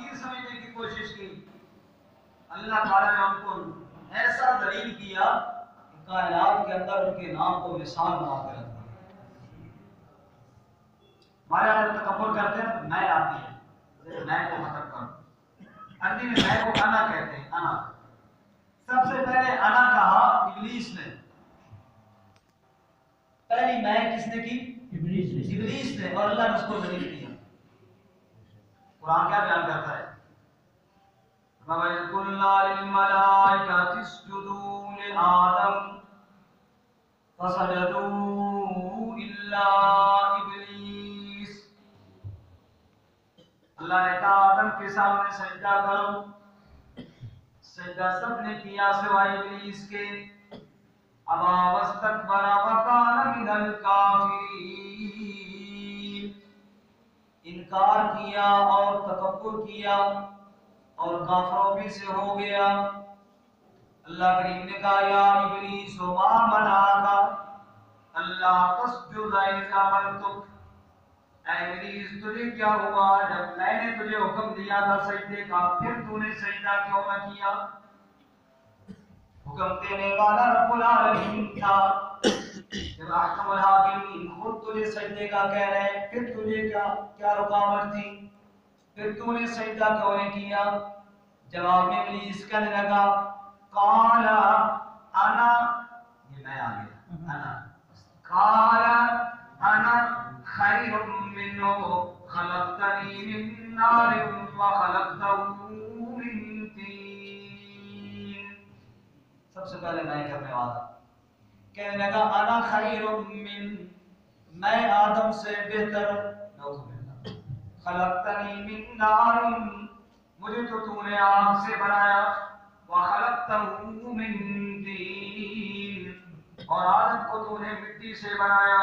حقیر سمجھنے کی کوشش کی، اللہ تعالیٰ نے ان کو ایسا ذلیل کیا کہ کائنات کے اندر ان کے نام کو مثال بنا کے رکھا۔ ہمارے یہاں تکبر کرتے ہیں، میں آتی ہے، میں کو ختم کرو، عربی میں میں کو انا کہتے ہیں، انا۔ سب سے پہلے انا کہا ابلیس نے، پہلی میں کس نے کی؟ ابلیس نے، اور اللہ نے اس کو ذلیل کیا۔ قرآن کیا بیان کرتا ہے؟ وَإِذْ قُلْنَا لِلْمَلَائِكَةِ اسْجُدُوا لِآدَمَ فَسَجَدُوا إِلَّا إِبْلِيسَ، اللہ نے کہا آدم کے سامنے سجدہ کرو، سجدہ سب نے کیا سوائے ابلیس کے، ابا واستکبر وکان من الکافرین، انکار کیا اور تکبر کیا اور کافروں میں سے ہو گیا۔ اللہ کریم نے کہا یا ابلیس ما منعک اللہ تسجد اذ امرتک، اے ابلیس تجھے کیا ہوا جب میں نے تجھے حکم دیا تھا سجدے کا، پھر تو نے سجدہ کیوں نہ کیا؟ حکم دینے والا رب العالمین تھا، جب احکم الحاکمین خود تجھے سجدے کا کہہ رہے، پھر تجھے کیا رکاوٹ تھی؟ پھر تو نے سجدہ کیوں نہیں کیا؟ جواب میں ابلیس کہنے لگا قال انا، یہ میں آ گیا، انا قال انا خیر منہ خلقتنی من نار وخلقتہ من طین، سب سے پہلے میں کرنے والا کہنے لگا انا خیر من، میں آدم سے بہتر، خلقتنی من نار، مجھے تو نے آگ سے بنایا، وخلقتہ من طین، اور آدم کو تو نے مٹی سے بنایا،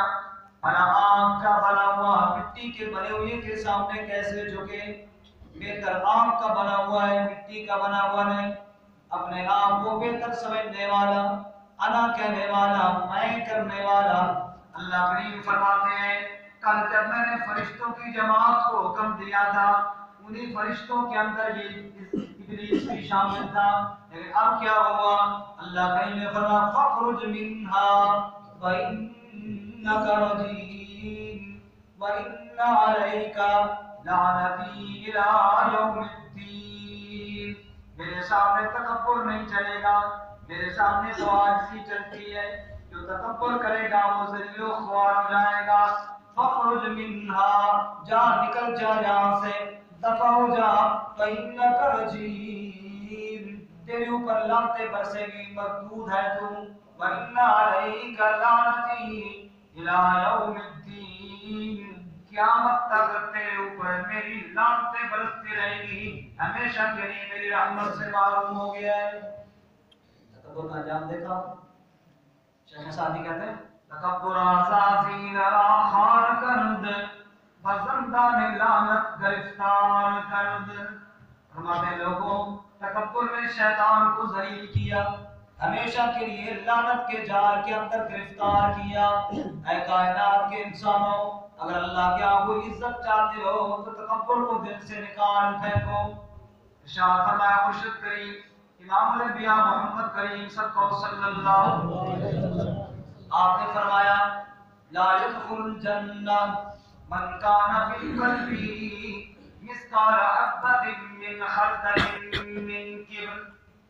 بنا آگ کا بنا ہوا مٹی کے بنے ہوئے کے سامنے کیسے جھکے؟ بہتر آگ کا بنا ہوا ہے، مٹی کا بنا ہوا نہیں۔ اپنے آپ کو بہتر سمجھنے والا، انا کہنے والا، میں کرنے والا۔ اللہ کریم فرماتے ہیں کل جب میں نے فرشتوں کی جماعت کو حکم دیا تھا، انہی فرشتوں کے اندر یہ ابلیس بھی شامل تھا، لیکن اب کیا ہوا؟ اللہ کریم نے فرمایا فَاخْرُجْ مِنْهَا فَإِنَّكَ رَجِيمٌ وَإِنَّ عَلَيْكَ لَعْنَتِي إِلَىٰ يَوْمِ الدِّينِ، میرے سامنے تکبر نہیں چلے گا، میرے سامنے تو عاجزی چلتی ہے، جو تکبر کرے گا وہ ذلیل و خوار ہو جائے گا۔ فَاخْرُجْ مِنْهَا، جا نکل جا یہاں سے، دفع ہو جا، فَإِنَّكَ رَجِيمٌ، تیرے اوپر لعنتیں برسے گی، مردود ہے تو، وَإِنَّ عَلَيْكَ لَعْنَتِي إِلَىٰ يَوْمِ الدِّينِ، قیامت تک تیرے اوپر میری لعنتیں برستی رہیں گی، ہمیشہ کے لیے میری رحمت سے معروم ہو گیا ہے۔ تکبر کا انجام دیکھا؟ شیخ سعدی کہتے ہیں تکبر عزازیل را خار کرد، بزندان لعنت گرفتار کرد، فرماتے لوگوں تکبر نے شیطان کو ذلیل کیا، ہمیشہ کے لیے لعنت کے جال کے اندر گرفتار کیا۔ اے کائنات کے انسانوں، اگر اللہ کے آپ کو عزت چاہتے ہو تو تکبر کو دل سے نکال پھینکو۔ ارشاد فرمایا مرشد کریم امام الانبیاء محمد کریم صلی اللہ علیہ وسلم، آپ نے فرمایا لا يدخل الجنہ من کان فی قلبہ مثقال حبۃ من خردل من کبر،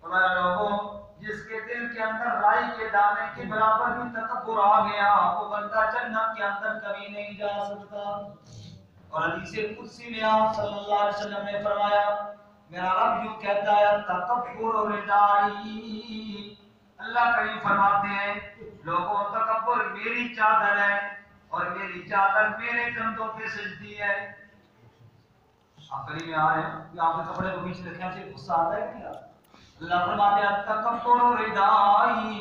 اور لوگوں جس کے دل کے اندر رائی کے دانے کے برابر بھی تکبر آ گیا، وہ بندہ جنت کے اندر کبھی نہیں جا سکتا۔ اور حدیث قدسی میں آپ صلی اللہ علیہ وسلم نے فرمایا میرا رب یوں کہتا ہے تکبر ردائی، اللہ کریم فرماتے ہیں لوگوں تکبر میری چادر ہے اور میری چادر میرے کندھوں پہ سجدی ہے۔ آپ قریب میں آ رہے ہیں کہ آپ نے کپڑے کو بیچ رکھے ہیں، غصہ آتا ہے کہ اللہ فرماتے ہیں تکبر ردائی،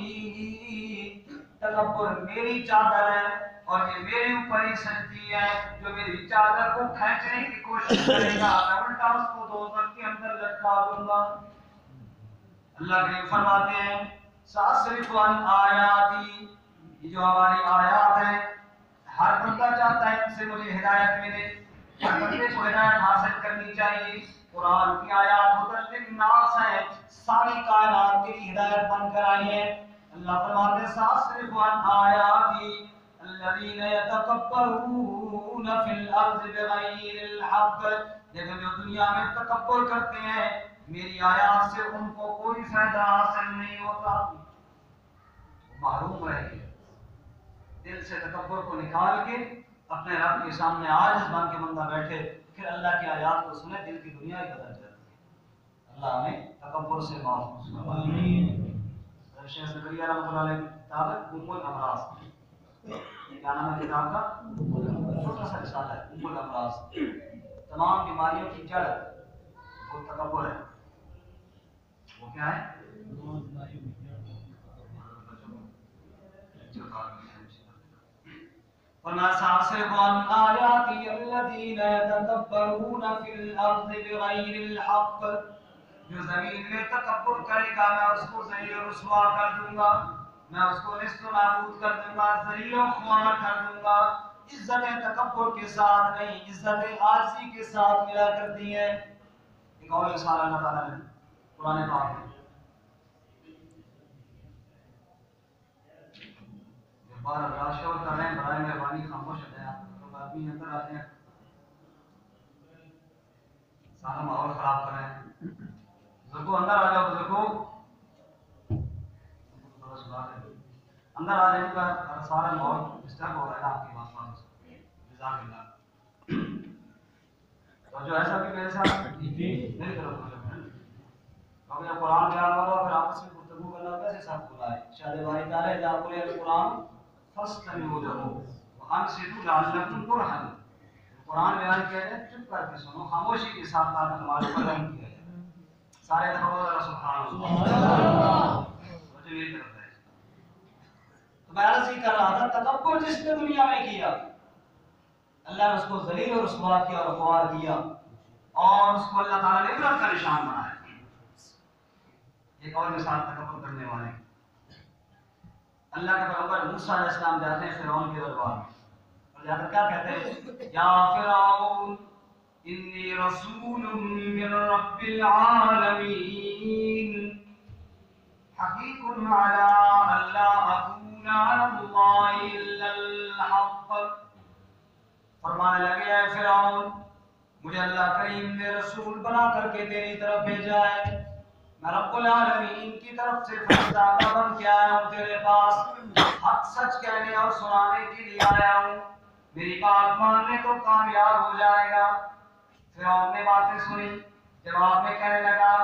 تکبر میری چادر ہے اور یہ میرے اوپر ہی سجدی ہے، جو میری چادر کو کھینچنے کی کوشش کرے گا میں الٹا اس کو دوزخ کے اندر لٹکا دوں گا۔ اللہ کریم فرماتے ہیں ساصرف عن آیاتی، یہ جو ہماری آیات ہیں ہر بندہ چاہتا ہے ان سے مجھے ہدایت ملے، ہر بندے کو ہدایت حاصل کرنی چاہیے، قرآن کی آیات ہدی للناس ہے، ساری کائنات کے لیے ہدایت بن کر آئی ہے۔ اللہ فرماتے ہیں ساصرف عن آیاتی الذین یتکبرون فی الارض بغیر الحق، لیکن جو دنیا میں تکبر کرتے ہیں میری آیات سے ان کو کوئی فائدہ حاصل نہیں ہوتا، محروم رہے گے۔ دل سے تکبر کو نکال کے اپنے رب کے سامنے عاجز بن کے بندہ بیٹھے، پھر اللہ کی آیات کو سنے، دل کی دنیا ہی بدل جاتی ہے۔ اللہ ہمیں تکبر سے محفوظ فرمائے۔ شیخ زکریا رحمۃ اللہ علیہ کی کتاب ہے ام الامراض، کیا نام ہے کتاب کا؟ چھوٹا سا رسالہ ہے ام الامراض۔ تمام بیماریوں کی جڑ وہ تکبر ہے۔ وہ کیا ہے؟ وَمَا سَأَصْرِفُ عَنْ آيَاتِي الَّذِينَ يَتَكَبَّرُونَ فِي الْأَرْضِ بِغَيْرِ الْحَقِّ، جو زمین میں تکبر کرے گا میں اس کو ذلیل و رسوا کر دوں گا، میں اس کو نیست و نابود کر دوں گا، ذلیل و خوار کر دوں گا۔ عزت تکبر کے ساتھ نہیں، عزت عاجزی کے ساتھ ملا کرتی ہے۔ ایک اور مثال اللہ تعالیٰ نے قرآن پاک میں بار اللہ شور کر رہے ہیں، برائے مہربانی خاموش ہو جائیں، آپ لوگ آدمی اندر آتے ہیں سارا ماحول خراب کر رہے ہیں۔ بزرگوں اندر آ جاؤ، بزرگوں اندر آ جائیں گا، سارا ماحول ڈسٹرب ہو رہا ہے آپ کی بات سے۔ جزاک اللہ۔ تو جو ایسا بھی میرے ساتھ نہیں کرو، کیونکہ قرآن بیان ہو رہا پھر آپس میں گفتگو کرنا کیسے ساتھ بولا ہے؟ شاید باری تعالیٰ جا بولے القرآن فاستمعوا له وانصتوا لعلكم ترحمون۔ قرآن بیان کیا ہے چپ کر کے سنو، خاموشی کے ساتھ تاکہ تمہارے پر رحم کیا جائے۔ سارے دفعہ سبحان اللہ مجھے میری طرف ہے۔ تو میں عرض ہی کر رہا تھا تکبر جس نے دنیا میں کیا اللہ نے اس کو ذلیل اور رسوا کیا اور خوار کیا، اور اس کو اللہ تعالیٰ نے عبرت کا نشان بنایا۔ ایک اور مثال تکبر کرنے والے، اللہ کے پیغمبر موسیٰ علیہ السلام جاتے ہیں فرعون کے دربار میں، اور جا کر کیا کہتے ہیں؟ یا فرعون انی رسول من رب العالمین حقیق علی اللہ اکون علی اللہ الا الحق۔ فرمانے لگے اے فرعون مجھے اللہ کریم نے رسول بنا کر کے تیری طرف بھیجا ہے، میں رب العالمین کی طرف سے فرشتہ بن کے آیا ہوں تیرے پاس، حق سچ کہنے اور سنانے کے لیے آیا ہوں، میری بات ماننے تو کامیاب ہو جائے گا۔ فرعون نے باتیں سنی، جواب میں کہنے لگا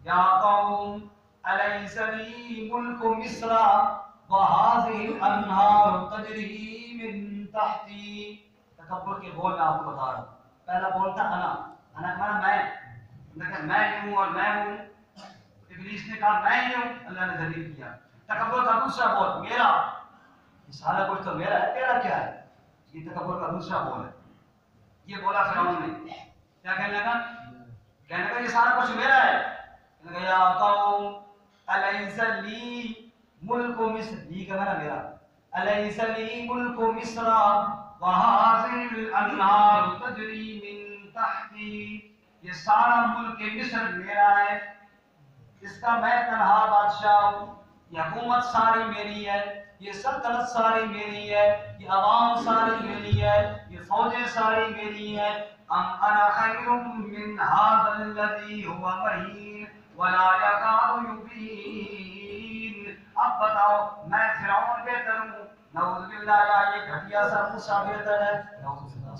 یا قوم الیس لی ملک مصر وہذہ الانہار تجری من تحتی۔ تکبر کے بول میں آپ کو بتا رہا ہوں، پہلا بولتا انا مانا میں ہوں اور میں ہوں، ابلیس نے کہا میں ہی ہوں، اللہ نے ذلیل کیا۔ تکبر کا دوسرا بول میرا، یہ سارا کچھ تو میرا ہے، تیرا کیا ہے؟ یہ تکبر کا دوسرا بول ہے۔ یہ بولا فرعون نے، کیا کہنے لگا؟ کہنے لگا یہ سارا کچھ میرا ہے۔ کہنے لگا یا قوم الیس لی ملک مصر، یہ کہنا نا میرا، الیس لی ملک مصر وہذہ الانہار تجری من تحتی، یہ سارا ملک مصر میرا ہے، اس کا میں تنہا بادشاہ ہوں، یہ حکومت ساری میری ہے، یہ سلطنت ساری میری ہے، یہ عوام ساری میری ہے، یہ فوجیں ساری میری ہیں۔ ام انا خیر من ھذا الذی ھو مہین ولا یکاد یبین۔ اب بتاؤ میں فرعون بہتر ہوں نعوذ باللہ یا یہ گھٹیا سا موسیٰ بہتر ہے؟ نعوذ باللہ،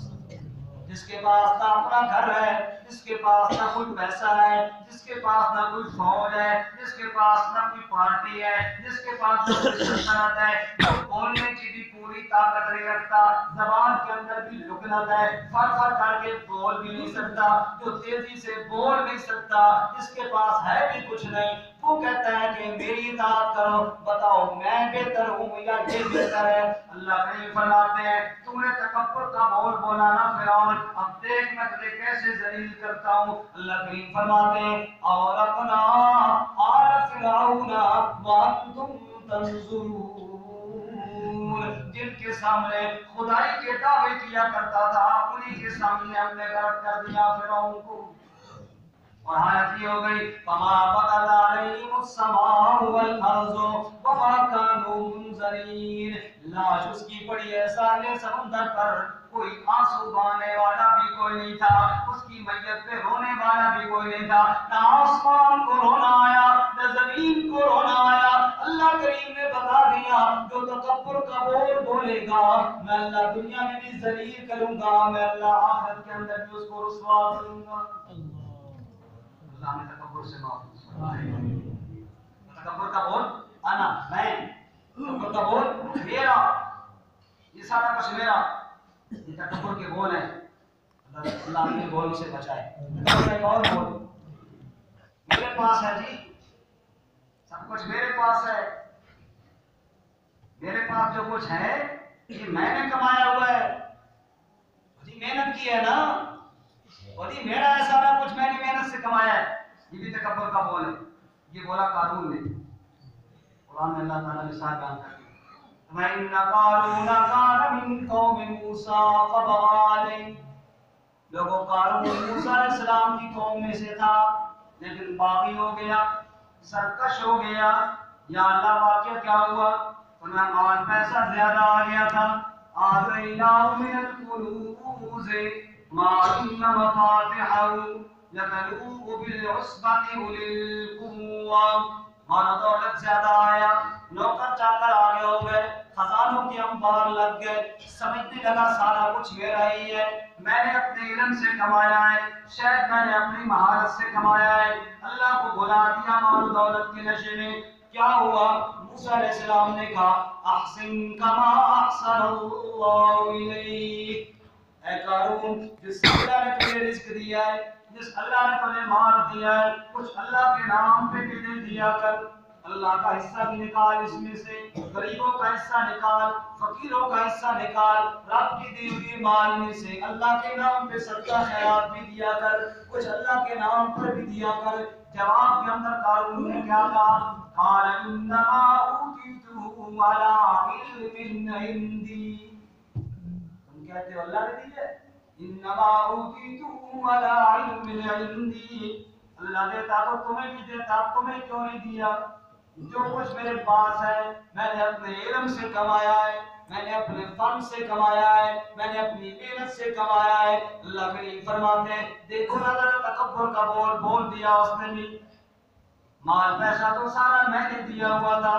جس کے پاس نہ اپنا گھر ہے، جس کے پاس نہ کوئی پیسہ ہے، جس کے پاس نہ کوئی فوج ہے، جس کے پاس نہ کوئی پارٹی ہے، جس کے پاس نہ کوئی سلطنت ہے، جو بولنے کی بھی پوری طاقت نہیں رکھتا، زبان کے اندر بھی لکنت ہے، فر فر کر کے بول بھی نہیں سکتا، جو تیزی سے بول نہیں سکتا، جس کے پاس ہے بھی کچھ نہیں، وہ کہتا ہے کہ میری اطاعت کرو، بتاؤ میں بہتر ہوں یا یہ بہتر ہے؟ اللہ کریم فرماتے ہیں تم نے تکبر کا بول بولا نا فرعون، اب دیکھ میں تجھے کیسے ذلیل کرتا ہوں۔ اللہ کریم فرماتے ہیں اور اپنا آل فرعون وانتم تنظرون، جن کے سامنے خدائی کے دعوے کیا کرتا تھا انہی کے سامنے ہم نے غرق کر دیا فرعون کو۔ اور حالت یہ ہو گئی فما بقت علیہم السماء والارض وما كانوا منظرین، لاش اس کی پڑی ہے سارے سمندر پر، کوئی آنسو بہانے والا بھی کوئی نہیں تھا، اس کی میت پہ رونے والا بھی کوئی نہیں تھا، نہ آسمان کو رونا آیا نہ زمین کو رونا آیا۔ اللہ کریم نے بتا دیا جو تکبر کا بول بولے گا میں اللہ دنیا میں بھی ذلیل کروں گا، میں اللہ آخرت کے اندر بھی اس کو رسوا کروں گا۔ اللہ نے تکبر سے محفوظ فرمایا۔ تکبر کا بول انا، میں، تکبر کا بول میرا، یہ سارا کچھ میرا، یہ تکبر کے بول ہیں۔ اللہ نے بولوں سے بچائے۔ ایک اور بول میرے پاس ہے جی، سب کچھ میرے پاس ہے، میرے پاس جو کچھ ہے یہ میں نے کمایا ہوا ہے، جی محنت کی ہے نا، اور یہ میرا ہے سارا کچھ، میں نے محنت سے کمایا ہے، یہ بھی تکبر کا بول ہے۔ یہ بولا قارون نے، قرآن میں اللہ تعالیٰ مثال بیان کرتے ہیں وَإِنَّ قَارُونَ كَانَ مِن قَوْمِ مُوسَىٰ فَبَغَىٰ عَلَيْهِمْ، لوگوں قارون موسیٰ علیہ السلام کی قوم میں سے تھا لیکن باغی ہو گیا، سرکش ہو گیا۔ یا اللہ واقعہ کیا ہوا؟ انہیں مال پیسہ زیادہ آ گیا تھا۔ آتَيْنَاهُ مِنَ الْكُنُوزِ مَا إِنَّ مَفَاتِحَهُ لَتَنُوءُ بِالْعُصْبَةِ أُولِي الْقُوَّةِ، مال و دولت زیادہ آیا، نوکر چاکر آگے ہو گئے، خزانوں کے انبار لگ گئے، سمجھنے لگا سارا کچھ میرا ہی ہے، میں نے اپنے علم سے کمایا ہے، شاید میں نے اپنی مہارت سے کمایا ہے۔ اللہ کو بلا دیا مال و دولت کے نشے میں۔ کیا ہوا؟ موسیٰ علیہ السلام نے کہا احسن کما احسن اللہ الیک، اے قارون جس اللہ نے تجھے رزق دیا ہے، جس اللہ نے تجھے مال دیا ہے، کچھ اللہ کے نام پہ بھی دے دیا کر، اللہ کا حصہ بھی نکال، اس میں سے غریبوں کا حصہ نکال، فقیروں کا حصہ نکال، رب کی دی ہوئی مال میں سے اللہ کے نام پہ صدقہ خیرات بھی دیا کر، کچھ اللہ کے نام پر بھی دیا کر۔ جواب کے اندر قارون نے کیا کہا؟ قال انما اوتیتہ علی علم عندی، تم کہتے ہو اللہ نے دی ہے، انما اوتیتہ علی علم عندی، اللہ دیتا تو تمہیں بھی دیتا، تمہیں کیوں نہیں دیا؟ جو کچھ میرے پاس ہے میں نے اپنے علم سے کمایا ہے، میں نے اپنے فن سے کمایا ہے، میں نے اپنی محنت سے کمایا ہے۔ اللہ کریم فرماتے ہیں دیکھو نہ ذرا تکبر کا بول بول دیا اس نے بھی، مال پیسہ تو سارا میں نے دیا ہوا تھا،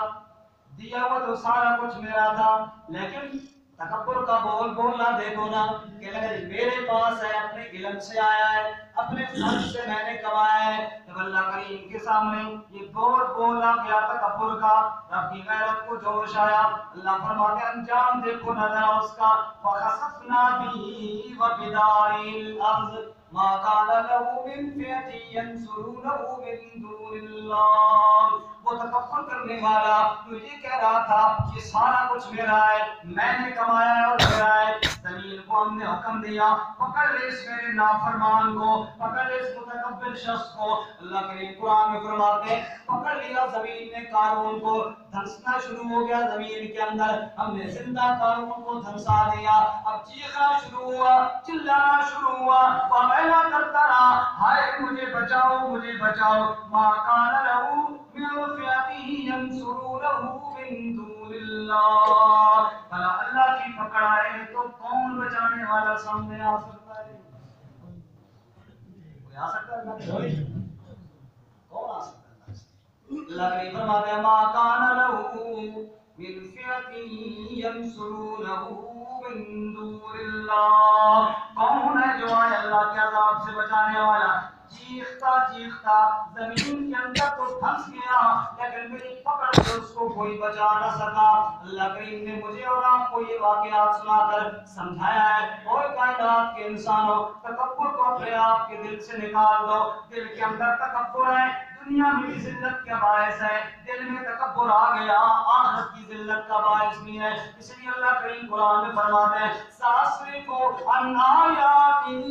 دیا ہوا تو سارا کچھ میرا تھا، لیکن تکبر کا بول بولنا دیکھو نا کہ میرے پاس ہے، اپنے علم سے آیا ہے، اپنے فن سے میں نے کمایا ہے۔ جب اللہ کریم کے سامنے یہ بول بولا گیا تکبر کا، رب کی غیرت کو جوش آیا۔ اللہ فرماتے انجام دیکھو نہ ذرا اس کا، فَخَسَفْنَا بِهِ وَبِدَارِهِ الْأَرْضِ مَا كَانَ لَهُ مِنْ فِئَةٍ يَنْصُرُونَهُ مِنْ دُونِ اللَّهِ، وہ تکبر کرنے والا جو یہ کہہ رہا تھا یہ سارا کچھ میرا ہے، میں نے کمایا ہے اور میرا ہے، زمین کو ہم نے حکم دیا پکڑ لے اس میرے نافرمان کو، پکڑ لے اس متکبر شخص کو۔ اللہ کریم قرآن میں فرماتے ہیں پکڑ لیا زمین نے قارون کو، دھنسنا شروع ہو گیا زمین کے اندر، ہم نے زندہ قارون کو دھنسا دیا، اب چیخنا شروع ہوا، چلانا شروع ہوا، وَمَيْلَا کرتا رہا ہائے مجھے بچاؤ مجھے بچاؤ، مَا كَانَ لَهُ مِنْ فِئَتِهِ يَنْصُرُونَهُ مِنْ دُونِ اللَّهِ، بھلا اللہ کی پکڑ آئے تو کون بچانے والا سامنے آ سکتا ہے؟ کوئی آ سکتا ہے؟ کون آ سکتا ہے؟ اللہ نے فرمایا مَا كَانَ لَهُ مِنْ فِئَةٍ يَنْصُرُونَهُ مِنْ دُونِ اللَّهِ، کون ہے جو آئے اللہ کے عذاب سے بچانے والا؟ چیختا چیختا زمین کے اندر تو پھنس گیا لیکن میری پکڑ سے اس کو کوئی بچا نہ سکا۔ اللہ کریم نے مجھے اور آپ کو یہ واقعات سنا کر سمجھایا ہے اور کائنات کے انسانوں تکبر کو اپنے آپ کے دل سے نکال دو، دل کے اندر تکبر ہے دنیا میں بھی ذلت کا باعث ہے، دل میں تکبر آ گیا آخرت کی ذلت کا باعث بھی ہے۔ اس لیے اللہ کریم قرآن میں فرماتے ہیں سَأَصْرِفُ عَنْ آيَاتِي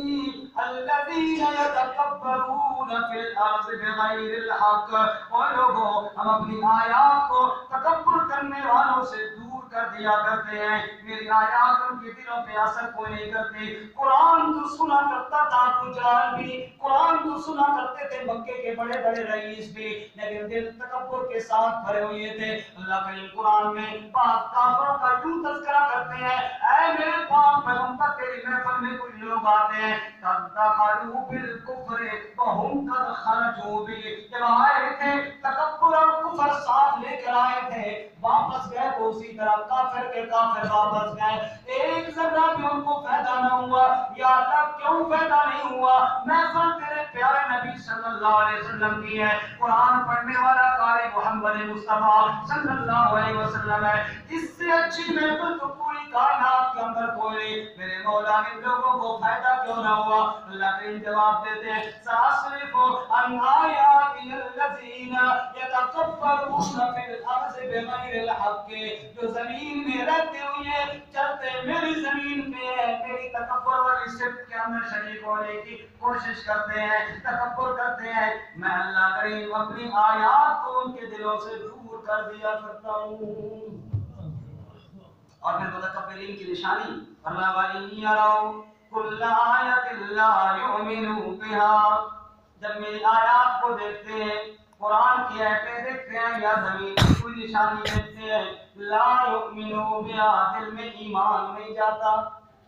الَّذِينَ يَتَكَبَّرُونَ فِي الْأَرْضِ بِغَيْرِ الْحَقِّ، اور لوگوں ہم اپنی آیات کو تکبر کرنے والوں سے دور کر دیا کرتے ہیں، میری آیات ان کے دلوں پہ اثر کوئی نہیں کرتے۔ قرآن تو سنا کرتا تھا ابو جہل بھی، قرآن تو سنا کرتے تھے مکے کے بڑے بڑے رئیس بھی، لیکن دل تکبر کے ساتھ بھرے ہوئے تھے۔ اللہ کریم قرآن میں بعض کافروں کا یوں تذکرہ کرتے ہیں، اے میرے پاک پیغمبر تیری محفل میں کچھ لوگ آتے ہیں تدخلوا بالکفر وهم قد خرجوا به، جب آئے تھے تکبر اور کفر ساتھ لے کر آئے تھے، واپس گئے تو اسی طرح کافر کے کافر واپس گئے، ایک ذرہ بھی ان کو فائدہ نہ ہوا۔ یا اللہ کیوں فائدہ نہیں ہوا؟ محفل تیرے پیارے نبی صلی اللہ علیہ وسلم کی ہے، قرآن پڑھنے والا قاری محمد مصطفیٰ صلی اللہ علیہ وسلم ہے، اس سے اچھی محفل تو پوری کائنات کے اندر کوئی نہیں، میرے مولا ان لوگوں کو فائدہ کیوں نہ ہوا؟ اللہ کریم جواب دیتے ہیں سأصرف عن آیاتی الذین یتکبرون فی الارض بغیر الحق، جو زمین میں رہتے ہوئے چلتے میری زمین پہ میری تکبر والی صفت کے اندر شریک ہونے کی کوشش کرتے ہیں، تکبر کرتے ہیں، میں اللہ کریم اپنی آیات کو ان کے دلوں سے دور کر دیا کرتا ہوں۔ اور پھر متکبرین کی نشانی فرمایا وَإِن يَرَوْا كُلَّ آیَةٍ لَا يُؤْمِنُوا بِهَا، جب میری آیات کو دیکھتے ہیں، قرآن کی آیتیں دیکھتے ہیں یا زمین کی کوئی نشانی دیکھتے ہیں، لا یؤمنوا بها، دل میں ایمان نہیں جاتا،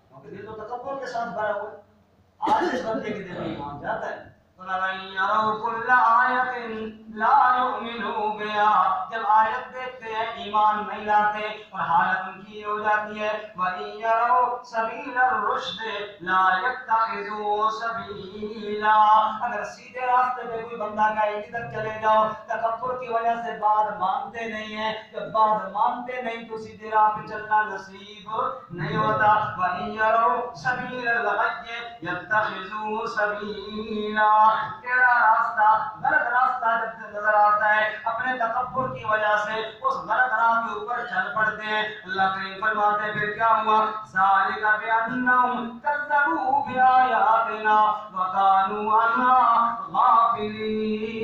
کیونکہ دل تو تکبر کے ساتھ بھرا ہوا ہے، آج اس بندے کے دل میں ایمان جاتا ہے۔ وَإِن يَرَوْا كُلَّ آیَةٍ لَا يُؤْمِنُوا بِهَا، جب آیت دیکھتے ہیں ایمان نہیں لاتے، اور حالت ان کی ہو جاتی ہے وَإِن يَرَوْا سَبِيلَ الرُّشْدِ لَا يَتَّخِذُوهُ سَبِيلًا، اگر سیدھے راستے پہ کوئی بندہ کہے ادھر چلے جاؤ، تکبر کی وجہ سے بات مانتے نہیں ہیں، جب بات مانتے نہیں تو سیدھے راہ پہ چلنا نصیب نہیں ہوتا۔ وَإِن يَرَوْا سَبِيلَ الْغَيِّ يَتَّخِذُوهُ سَبِيلًا، تیرا راستہ غلط راستہ جب نظر آتا ہے اپنے تکبر کی وجہ سے اس غلط راہ کے اوپر چل پڑتے ہیں۔ اللہ کریم فرماتے ہیں پھر کیا ہوا ذَلِكَ بِأَنَّهُمْ كَذَّبُوا بِآيَاتِنَا وَكَانُوا عَنْهَا غَافِلِينَ،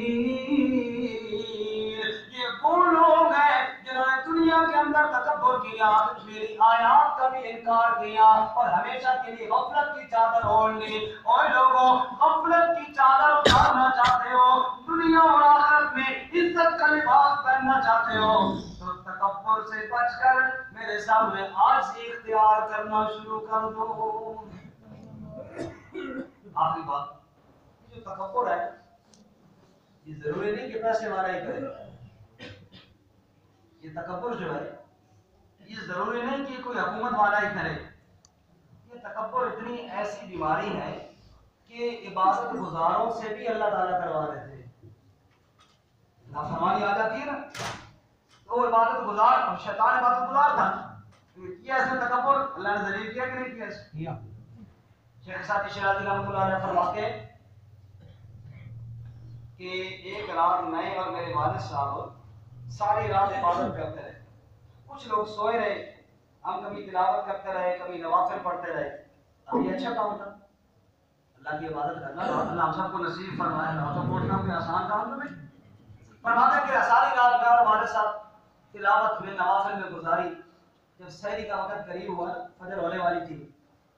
یہ وہ لوگ ہیں جنہوں نے دنیا کے اندر تکبر کیا، میری آیات کا بھی انکار کیا اور ہمیشہ کے لیے غفلت کی چادر اوڑھ لی۔ اور لوگوں غفلت کی چادر اتارنا چاہتے ہو، دنیا اور آخرت میں عزت کا لباس پہننا چاہتے ہو تو تکبر سے بچ کر میرے سامنے عاجزی اختیار کرنا شروع کر دو۔ آخری بات، یہ جو تکبر ہے یہ ضروری نہیں کہ پیسے والا ہی کرے، یہ تکبر جو ہے یہ ضروری نہیں کہ کوئی حکومت والا ہی کرے، یہ تکبر اتنی ایسی بیماری ہے کہ عبادت گزاروں سے بھی اللہ تعالیٰ کروا دیتے ہیں، نافرمانی آ جاتی ہے نا تو عبادت گزار، اب شیطان عبادت گزار تھا، کیا اس نے تکبر، اللہ نے ذلیل کیا کہ نہیں کیا؟ کیا۔ شیخ سعدی شیرازی رحمۃ اللہ علیہ فرماتے ہیں کہ ایک رات میں اور میرے والد صاحب ساری رات عبادت کرتے رہے، کچھ لوگ سوئے رہے، ہم کبھی تلاوت کرتے رہے، کبھی نوافل پڑھتے رہے، اب یہ اچھا کام تھا اللہ کی عبادت کرنا، اللہ ہم سب کو نصیب فرمائے، نماز پڑھنا کوئی آسان کام تو نہیں۔ فرماتے ہیں کہ ساری رات میں اور ہمارے ساتھ تلاوت میں نوافل میں گزاری، جب سحری کا وقت قریب ہوا فجر ہونے والی تھی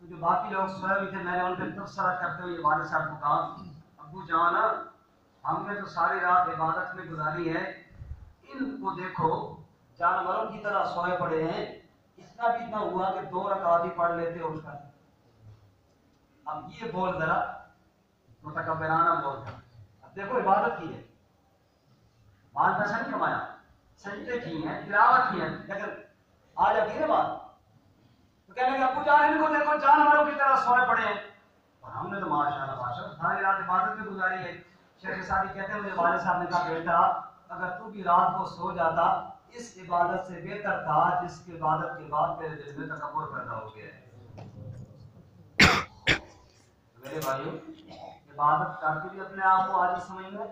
تو جو باقی لوگ سوئے ہوئے تھے میں نے ان پہ تبصرہ کرتے ہوئے والد صاحب کو کہا ابو جان ہم نے تو ساری رات عبادت میں گزاری ہے، ان کو دیکھو جانوروں کی طرح سوئے پڑے ہیں، اتنا بھی اتنا ہوا کہ 2 رکعت ہی پڑھ لیتے اٹھ کر۔ اب یہ بول ذرا متکبرانہ بول تھا، اب دیکھو عبادت کی ہے، مال پیسہ نہیں کمایا، سجدے کی ہیں، تلاوت کی ہے، لیکن آ جاتی ہے بات تو کہنے لگے ابو جان ان کو دیکھو جانوروں کی طرح سوئے پڑے ہیں، اور ہم نے تو ماشاءاللہ ماشاءاللہ ساری رات عبادت میں گزاری ہے۔ شیخ سعدی کہتے ہیں مجھے والد صاحب نے کہا بیٹا اگر تو بھی رات کو سو جاتا اس عبادت سے بہتر تھا جس کی عبادت کے بعد تیرے دل میں تکبر پیدا ہو گیا ہے۔ میرے بھائیو عبادت کر کے بھی اپنے آپ کو عاجز سمجھنا ہے،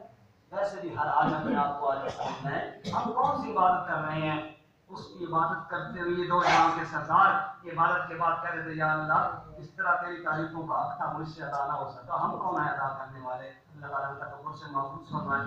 ویسے بھی ہر آج اپنے آپ کو عاجز سمجھنا ہے۔ ہم کون سی عبادت کر رہے ہیں؟ اس کی عبادت کرتے ہوئے 2 جہاں کے سردار عبادت کے بعد کہہ رہے تھے یا اللہ اس طرح تیری تعریفوں کا حق تھا مجھ سے ادا نہ ہو سکا، ہم کون ہے ادا کرنے والے؟ اللہ تعالیٰ تکبر سے محفوظ فرمائے۔